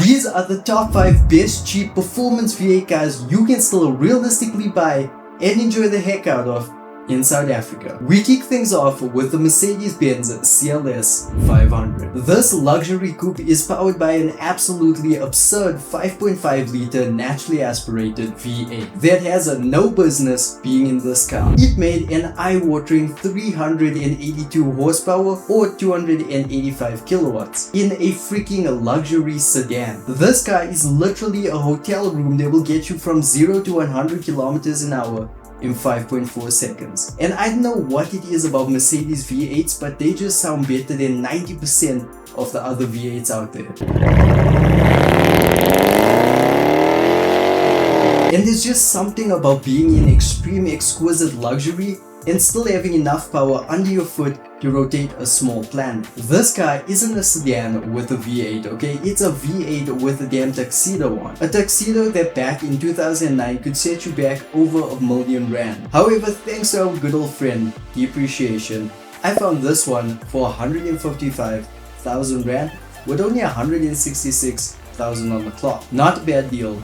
These are the top 5 best cheap performance V8 cars you can still realistically buy and enjoy the heck out of in South Africa. We kick things off with the Mercedes-Benz CLS 500. This luxury coupe is powered by an absolutely absurd 5.5 liter naturally aspirated V8 that has no business being in this car. It made an eye-watering 382 horsepower or 285 kilowatts in a freaking luxury sedan. This car is literally a hotel room that will get you from 0 to 100 kilometers an hour in 5.4 seconds. And I don't know what it is about Mercedes V8s, but they just sound better than 90% of the other V8s out there. And there's just something about being in extreme exquisite luxury and still having enough power under your foot to rotate a small planet. This car isn't a sedan with a V8, okay? It's a V8 with a damn tuxedo on. A tuxedo that back in 2009 could set you back over R1,000,000. However, thanks to our good old friend, depreciation, I found this one for 155,000 Rand with only 166,000 on the clock. Not a bad deal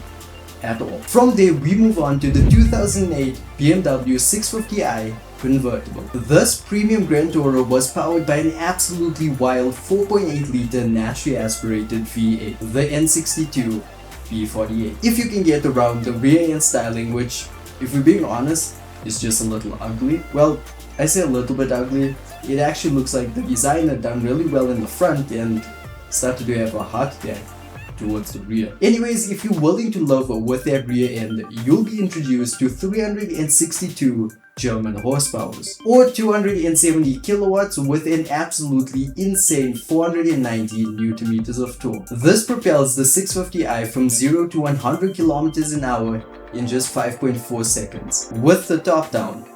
at all. From there, we move on to the 2008 BMW 650i convertible. This premium Grand Tourer was powered by an absolutely wild 4.8 liter naturally aspirated V8, the N62 B48. If you can get around the rear end styling, which, if we're being honest, is just a little ugly. Well, I say a little bit ugly. It actually looks like the designer done really well in the front and started to have a heart attack towards the rear. Anyways, if you're willing to love with that rear end, you'll be introduced to 362 German horsepowers or 270 kilowatts with an absolutely insane 490 Newton meters of torque. This propels the 650i from 0 to 100 kilometers an hour in just 5.4 seconds with the top down,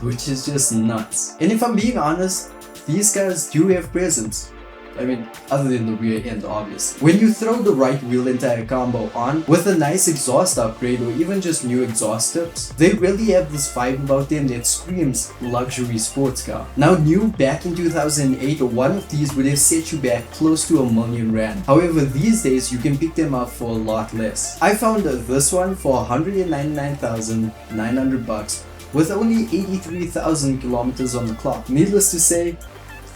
which is just nuts. And if I'm being honest, these cars do have presence. I mean, other than the rear end, obviously. When you throw the right wheel entire combo on with a nice exhaust upgrade or even just new exhaust tips, they really have this vibe about them that screams luxury sports car. Now, new back in 2008, one of these would have set you back close to R1,000,000 Rand. However, these days you can pick them up for a lot less. I found this one for 199,900 bucks with only 83,000 kilometers on the clock. Needless to say,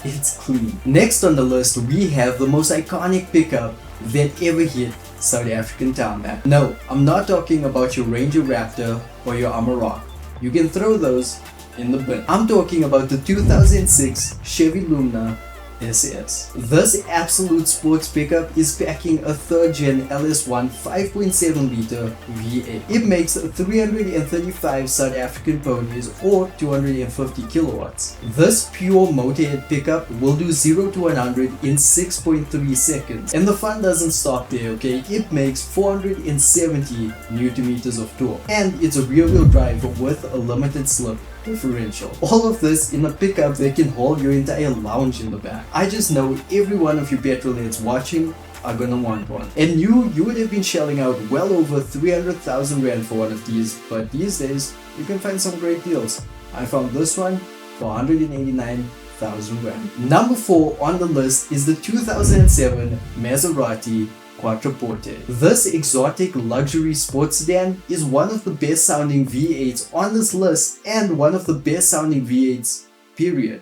it's clean. Next on the list, we have the most iconic pickup that ever hit South African tarmac. No, I'm not talking about your Ranger Raptor or your Amarok. You can throw those in the bin. I'm talking about the 2006 Chevy Lumina SS. This absolute sports pickup is packing a 3rd gen LS1 5.7 liter V8. It makes 335 South African ponies or 250 kilowatts. This pure motorhead pickup will do 0 to 100 in 6.3 seconds. And the fun doesn't stop there, okay? It makes 470 Newton meters of torque. And it's a rear wheel drive with a limited slip differential. All of this in a pickup that can hold your entire lounge in the back. I just know every one of you petrol heads watching are gonna want one. And you would have been shelling out well over 300,000 Rand for one of these, but these days you can find some great deals. I found this one for 189,000 Rand. Number 4 on the list is the 2007 Maserati Quattroporte. This exotic luxury sports sedan is one of the best sounding V8s on this list and one of the best sounding V8s, period.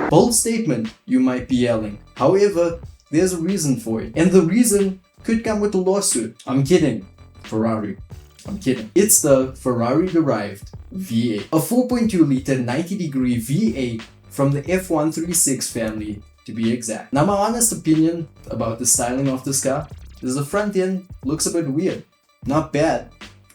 Bold statement, you might be yelling. However, there's a reason for it. And the reason could come with a lawsuit. I'm kidding. Ferrari. I'm kidding. It's the Ferrari-derived V8. A 4.2 liter 90-degree V8 from the F136 family, to be exact. Now, my honest opinion about the styling of this car is the front end looks a bit weird. Not bad,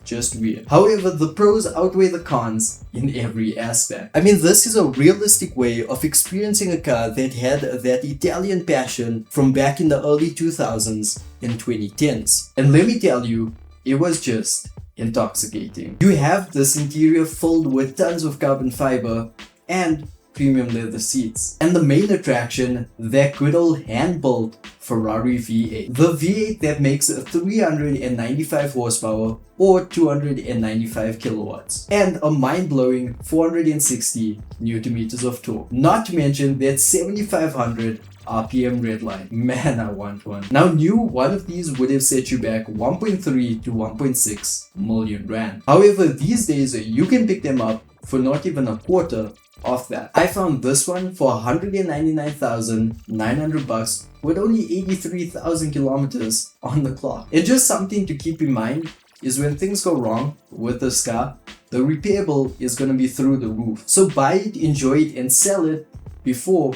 just weird. However, the pros outweigh the cons in every aspect. I mean, this is a realistic way of experiencing a car that had that Italian passion from back in the early 2000s and 2010s. And let me tell you, it was just intoxicating. You have this interior filled with tons of carbon fiber and premium leather seats. And the main attraction, that good old hand-built Ferrari V8. The V8 that makes 395 horsepower or 295 kilowatts and a mind-blowing 460 Newton meters of torque. Not to mention that 7500 RPM redline. Man, I want one. Now, new one of these would have set you back 1.3 to 1.6 million rand. However, these days you can pick them up for not even a quarter of that. I found this one for 199,900 bucks with only 83,000 kilometers on the clock. And just something to keep in mind is when things go wrong with this car, the repair bill is going to be through the roof. So buy it, enjoy it, and sell it before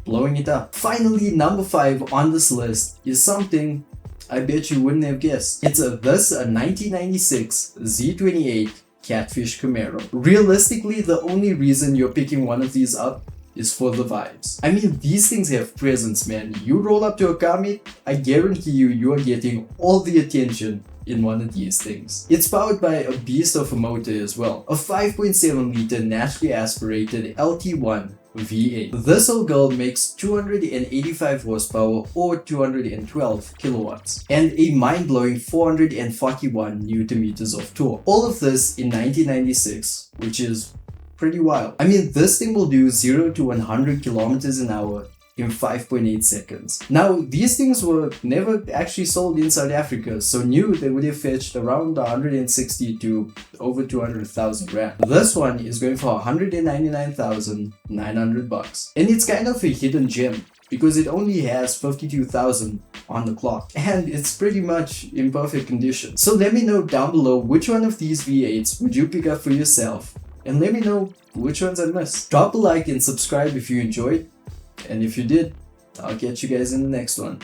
blowing it up. Finally, number 5 on this list is something I bet you wouldn't have guessed. It's a 1996 Z28 Catfish Camaro. Realistically, the only reason you're picking one of these up is for the vibes. I mean, these things have presence, man. You roll up to a car meet, I guarantee you are getting all the attention in one of these things. It's powered by a beast of a motor as well. A 5.7 liter naturally aspirated LT1 V8. This old girl makes 285 horsepower or 212 kilowatts and a mind-blowing 441 Newton meters of torque. All of this in 1996, which is pretty wild. I mean, this thing will do 0 to 100 kilometers an hour in 5.8 seconds. Now, these things were never actually sold in South Africa, so new they would have fetched around 160 to over 200,000 rand. This one is going for 199,900 bucks. And it's kind of a hidden gem because it only has 52,000 on the clock and it's pretty much in perfect condition. So let me know down below which one of these V8s would you pick up for yourself, and let me know which ones I missed. Drop a like and subscribe if you enjoyed. And if you did, I'll catch you guys in the next one.